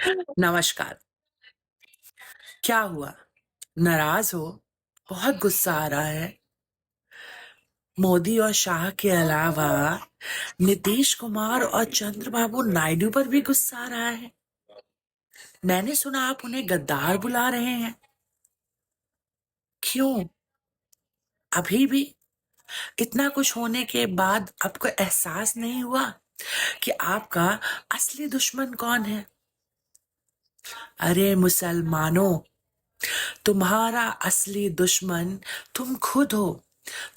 नमस्कार। क्या हुआ? नाराज हो? बहुत गुस्सा आ रहा है? मोदी और शाह के अलावा नीतीश कुमार और चंद्रबाबू नायडू पर भी गुस्सा आ रहा है। मैंने सुना आप उन्हें गद्दार बुला रहे हैं। क्यों? अभी भी इतना कुछ होने के बाद आपको एहसास नहीं हुआ कि आपका असली दुश्मन कौन है? अरे मुसलमानों, तुम्हारा असली दुश्मन तुम खुद हो।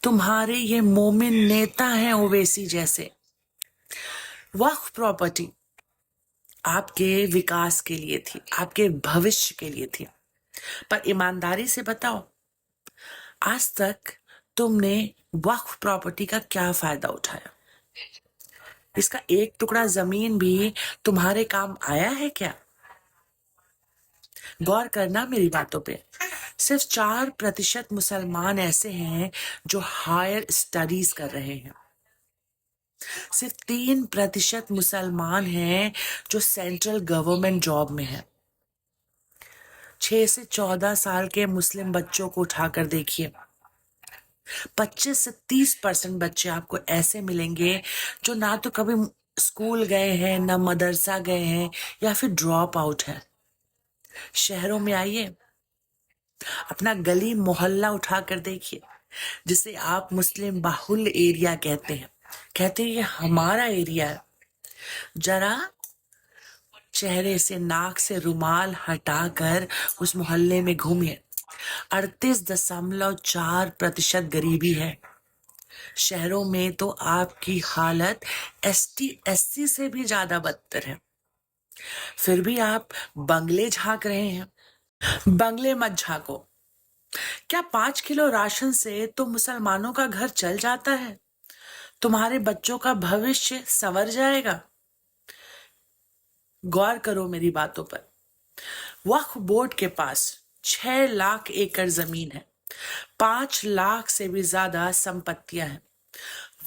तुम्हारे ये मोमिन नेता हैं ओवैसी जैसे। वक्फ प्रॉपर्टी आपके विकास के लिए थी, आपके भविष्य के लिए थी। पर ईमानदारी से बताओ, आज तक तुमने वक्फ प्रॉपर्टी का क्या फायदा उठाया? इसका एक टुकड़ा जमीन भी तुम्हारे काम आया है क्या? गौर करना मेरी बातों पे। सिर्फ 4% मुसलमान ऐसे हैं जो हायर स्टडीज कर रहे हैं। सिर्फ 3% मुसलमान हैं जो सेंट्रल गवर्नमेंट जॉब में है। 6 से 14 साल के मुस्लिम बच्चों को उठाकर देखिए, 25 से 30% बच्चे आपको ऐसे मिलेंगे जो ना तो कभी स्कूल गए हैं, ना मदरसा गए हैं, या फिर ड्रॉप आउट है। शहरों में आइए, अपना गली मोहल्ला उठाकर देखिए, जिसे आप मुस्लिम बाहुल्य एरिया कहते हैं ये हमारा एरिया है। जरा चेहरे से, नाक से रुमाल हटाकर उस मोहल्ले में घूमिए। 38.4% गरीबी है। शहरों में तो आपकी हालत एसटी एससी से भी ज्यादा बदतर है। फिर भी आप बंगले झांक रहे हैं। बंगले मत झांको। क्या 5 किलो राशन से तो मुसलमानों का घर चल जाता है? तुम्हारे बच्चों का भविष्य संवर जाएगा? गौर करो मेरी बातों पर। वक्फ बोर्ड के पास 6 लाख एकड़ जमीन है, 5 लाख से भी ज्यादा संपत्तियां हैं।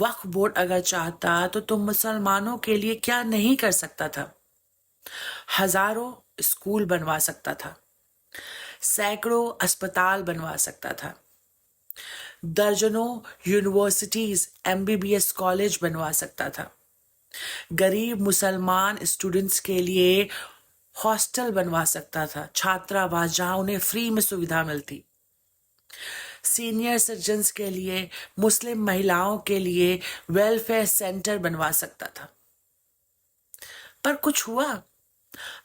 वक्फ बोर्ड अगर चाहता तो तुम मुसलमानों के लिए क्या नहीं कर सकता था? हजारों स्कूल बनवा सकता था, सैकड़ों अस्पताल बनवा सकता था, दर्जनों यूनिवर्सिटीज, एमबीबीएस कॉलेज बनवा सकता था, गरीब मुसलमान स्टूडेंट्स के लिए हॉस्टल बनवा सकता था, छात्रावास जहां उन्हें फ्री में सुविधा मिलती, सीनियर सिटीजन्स के लिए, मुस्लिम महिलाओं के लिए वेलफेयर सेंटर बनवा सकता था। पर कुछ हुआ?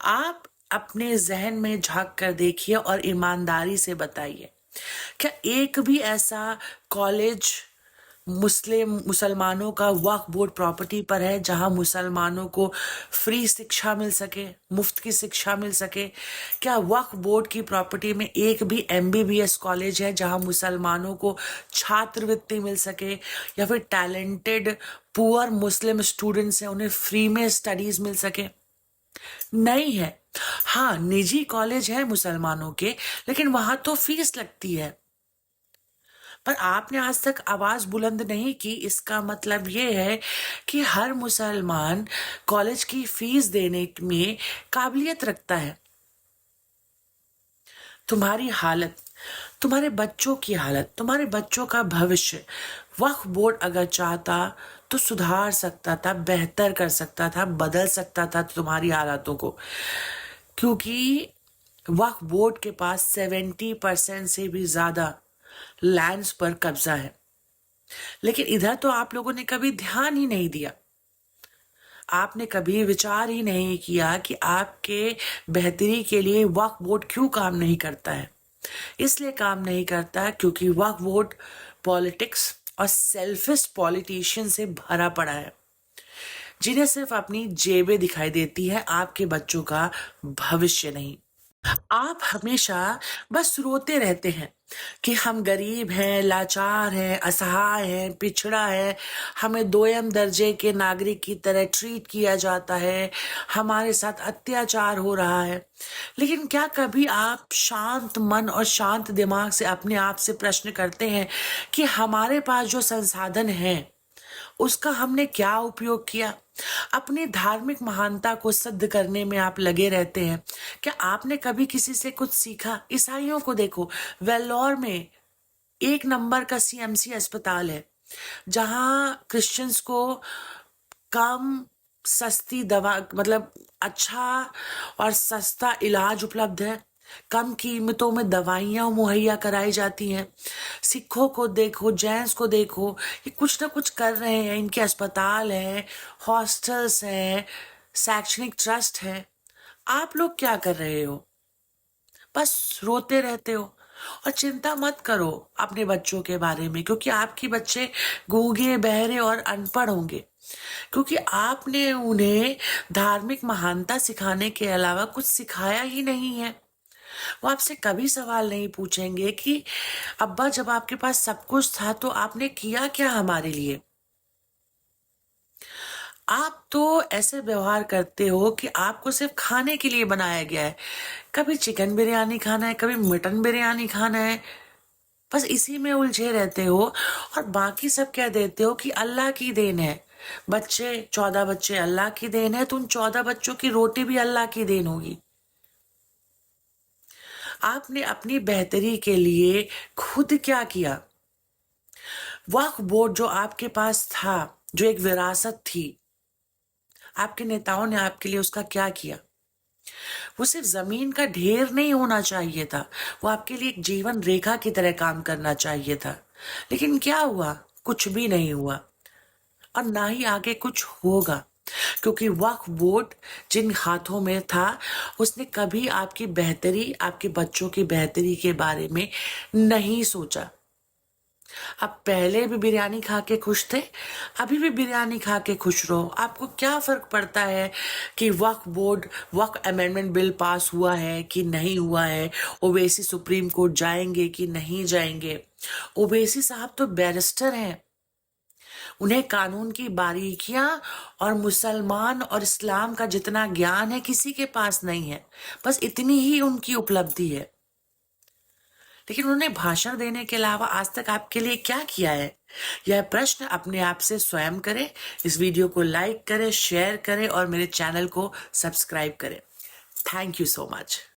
आप अपने जहन में झांक कर देखिए और ईमानदारी से बताइए, क्या एक भी ऐसा कॉलेज मुसलमानों का वक्फ बोर्ड प्रॉपर्टी पर है जहां मुसलमानों को फ्री शिक्षा मिल सके, मुफ्त की शिक्षा मिल सके? क्या वक्फ बोर्ड की प्रॉपर्टी में एक भी एमबीबीएस कॉलेज है जहां मुसलमानों को छात्रवृत्ति मिल सके, या फिर टैलेंटेड पुअर मुस्लिम स्टूडेंट्स हैं उन्हें फ्री में स्टडीज मिल सके? नहीं है। हाँ, निजी कॉलेज है मुसलमानों के, लेकिन वहां तो फीस लगती है। पर आपने आज तक आवाज बुलंद नहीं की। इसका मतलब ये है कि हर मुसलमान कॉलेज की फीस देने में काबिलियत रखता है। तुम्हारी हालत, तुम्हारे बच्चों की हालत, तुम्हारे बच्चों का भविष्य वक्फ बोर्ड अगर चाहता तो सुधार सकता था, बेहतर कर सकता था, बदल सकता था तुम्हारी हालातों को। क्योंकि वक्फ बोर्ड के पास 70% से भी ज्यादा लैंड्स पर कब्जा है। लेकिन इधर तो आप लोगों ने कभी ध्यान ही नहीं दिया। आपने कभी विचार ही नहीं किया कि आपके बेहतरी के लिए वक्फ बोर्ड क्यों काम नहीं करता है। इसलिए काम नहीं करता क्योंकि वक्फ बोर्ड पॉलिटिक्स और सेल्फिश पॉलिटिशियन से भरा पड़ा है, जिन्हें सिर्फ अपनी जेबें दिखाई देती है, आपके बच्चों का भविष्य नहीं। आप हमेशा बस रोते रहते हैं कि हम गरीब हैं, लाचार हैं, असहाय हैं, पिछड़ा है, हमें दोयम दर्जे के नागरिक की तरह ट्रीट किया जाता है, हमारे साथ अत्याचार हो रहा है। लेकिन क्या कभी आप शांत मन और शांत दिमाग से अपने आप से प्रश्न करते हैं कि हमारे पास जो संसाधन हैं उसका हमने क्या उपयोग किया? अपनी धार्मिक महानता को सिद्ध करने में आप लगे रहते हैं। क्या आपने कभी किसी से कुछ सीखा? ईसाइयों को देखो, वेल्लोर में 1 नंबर का सीएमसी अस्पताल है, जहाँ क्रिश्चियंस को कम सस्ती दवा, मतलब अच्छा और सस्ता इलाज उपलब्ध है। कम कीमतों में दवाइयाँ मुहैया कराई जाती हैं। सिखों को देखो, जैन्स को देखो, ये कुछ ना कुछ कर रहे हैं। इनके अस्पताल हैं, हॉस्टल्स हैं, शैक्षणिक ट्रस्ट है। आप लोग क्या कर रहे हो? बस रोते रहते हो। और चिंता मत करो अपने बच्चों के बारे में, क्योंकि आपके बच्चे गूंगे, बहरे और अनपढ़ होंगे, क्योंकि आपने उन्हें धार्मिक महानता सिखाने के अलावा कुछ सिखाया ही नहीं है। वो आपसे कभी सवाल नहीं पूछेंगे कि अब्बा, जब आपके पास सब कुछ था तो आपने किया क्या हमारे लिए? आप तो ऐसे व्यवहार करते हो कि आपको सिर्फ खाने के लिए बनाया गया है। कभी चिकन बिरयानी खाना है, कभी मटन बिरयानी खाना है, बस इसी में उलझे रहते हो। और बाकी सब कह देते हो कि अल्लाह की देन है। 14 बच्चे अल्लाह की देन है, तो उन 14 बच्चों की रोटी भी अल्लाह की देन होगी। आपने अपनी बेहतरी के लिए खुद क्या किया? वक्फ बोर्ड जो आपके पास था, जो एक विरासत थी, आपके नेताओं ने आपके लिए उसका क्या किया? वो सिर्फ जमीन का ढेर नहीं होना चाहिए था, वो आपके लिए एक जीवन रेखा की तरह काम करना चाहिए था। लेकिन क्या हुआ? कुछ भी नहीं हुआ, और ना ही आगे कुछ होगा, क्योंकि वक्फ बोर्ड जिन हाथों में था, उसने कभी आपकी बेहतरी, आपके बच्चों की बेहतरी के बारे में नहीं सोचा। आप पहले भी बिरयानी खा के खुश थे, अभी भी बिरयानी खा के खुश रहो। आपको क्या फर्क पड़ता है कि वक्फ अमेंडमेंट बिल पास हुआ है कि नहीं हुआ है? ओवैसी सुप्रीम कोर्ट जाएंगे कि नहीं जाएंगे? ओवैसी साहब तो बैरिस्टर हैं, उन्हें कानून की बारीकियां और मुसलमान और इस्लाम का जितना ज्ञान है किसी के पास नहीं है। बस इतनी ही उनकी उपलब्धि है। लेकिन उन्होंने भाषण देने के अलावा आज तक आपके लिए क्या किया है? यह प्रश्न अपने आप से स्वयं करें। इस वीडियो को लाइक करें, शेयर करें और मेरे चैनल को सब्सक्राइब करें। Thank you so much.